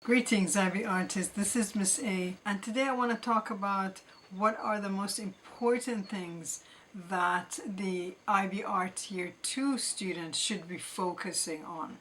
Greetings, IB Artists. This is Miss A, and today I want to talk about what are the most important things that the IB Art Year 2 students should be focusing on.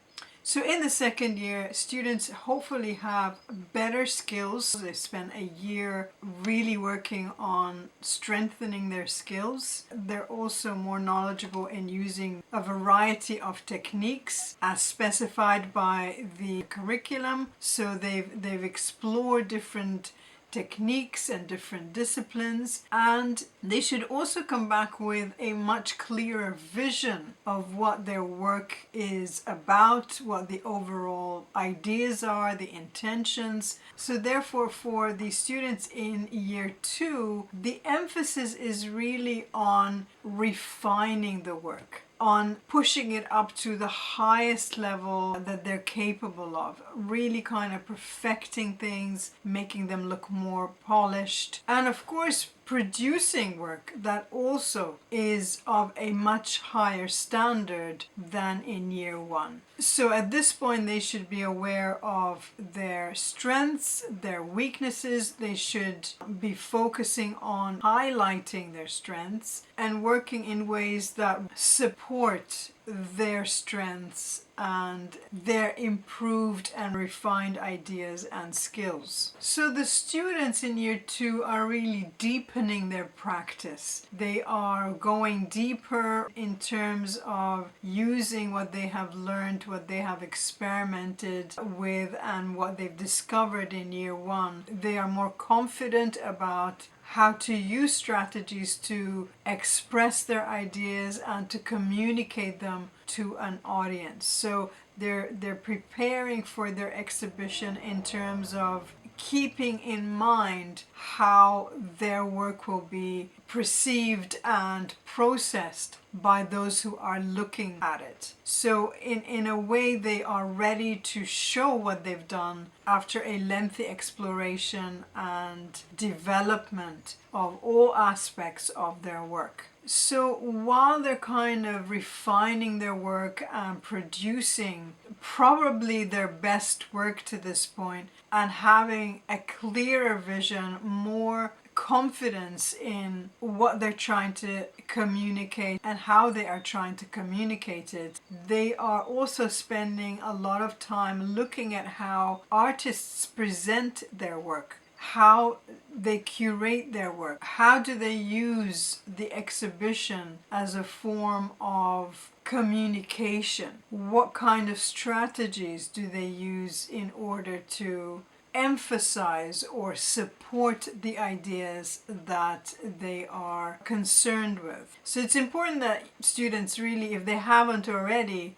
So in the second year, students hopefully have better skills. They spend a year really working on strengthening their skills. They're also more knowledgeable in using a variety of techniques as specified by the curriculum. So they've explored different techniques and different disciplines, and they should also come back with a much clearer vision of what their work is about, what the overall ideas are, the intentions. So therefore, for the students in year 2, the emphasis is really on refining the work, on pushing it up to the highest level that they're capable of, really kind of perfecting things, making them look more polished, and of course producing work that also is of a much higher standard than in year 1. So at this point they should be aware of their strengths, their weaknesses. They should be focusing on highlighting their strengths and working in ways that support their strengths and their improved and refined ideas and skills. So the students in year 2 are really deepening their practice. They are going deeper in terms of using what they have learned, what they have experimented with, and what they've discovered in year 1. They are more confident about how to use strategies to express their ideas and to communicate them to an audience. So they're preparing for their exhibition in terms of keeping in mind how their work will be perceived and processed by those who are looking at it. So in a way they are ready to show what they've done after a lengthy exploration and development of all aspects of their work. So while they're kind of refining their work and producing probably their best work to this point and having a clearer vision, more confidence in what they're trying to communicate and how they are trying to communicate it, they are also spending a lot of time looking at how artists present their work, how they curate their work, how do they use the exhibition as a form of communication, what kind of strategies do they use in order to emphasize or support the ideas that they are concerned with. So it's important that students really, if they haven't already,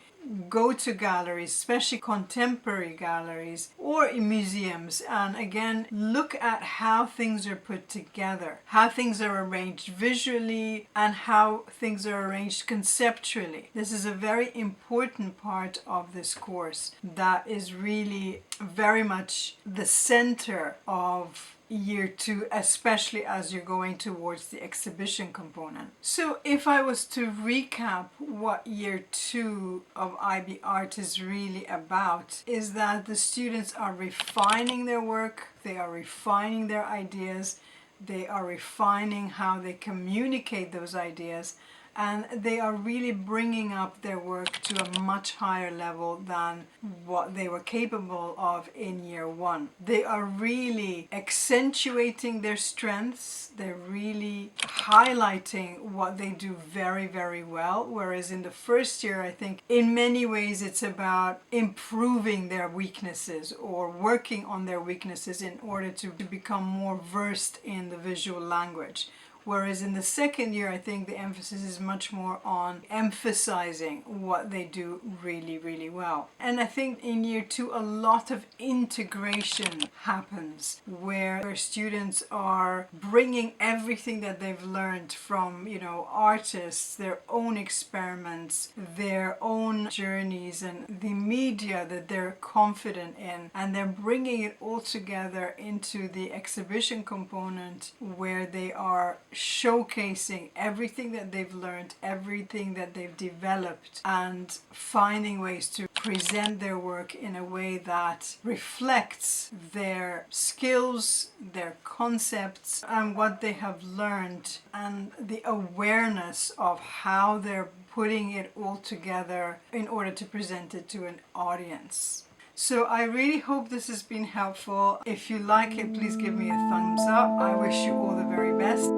go to galleries, especially contemporary galleries or in museums, and again look at how things are put together, how things are arranged visually and how things are arranged conceptually. This is a very important part of this course that is really very much the center of year 2, especially as you're going towards the exhibition component. So if I was to recap what year 2 of IB Art is really about, is that the students are refining their work, they are refining their ideas, they are refining how they communicate those ideas, and they are really bringing up their work to a much higher level than what they were capable of in year 1. They are really accentuating their strengths, they're really highlighting what they do very, very well, whereas in the first year, I think in many ways it's about improving their weaknesses or working on their weaknesses in order to become more versed in the visual language. Whereas in the second year, I think the emphasis is much more on emphasizing what they do really, really well. And I think in year 2, a lot of integration happens where students are bringing everything that they've learned from, artists, their own experiments, their own journeys, and the media that they're confident in, and they're bringing it all together into the exhibition component where they are showcasing everything that they've learned, everything that they've developed, and finding ways to present their work in a way that reflects their skills, their concepts, and what they have learned, and the awareness of how they're putting it all together in order to present it to an audience. So I really hope this has been helpful. If you like it, please give me a thumbs up. I wish you all the very best.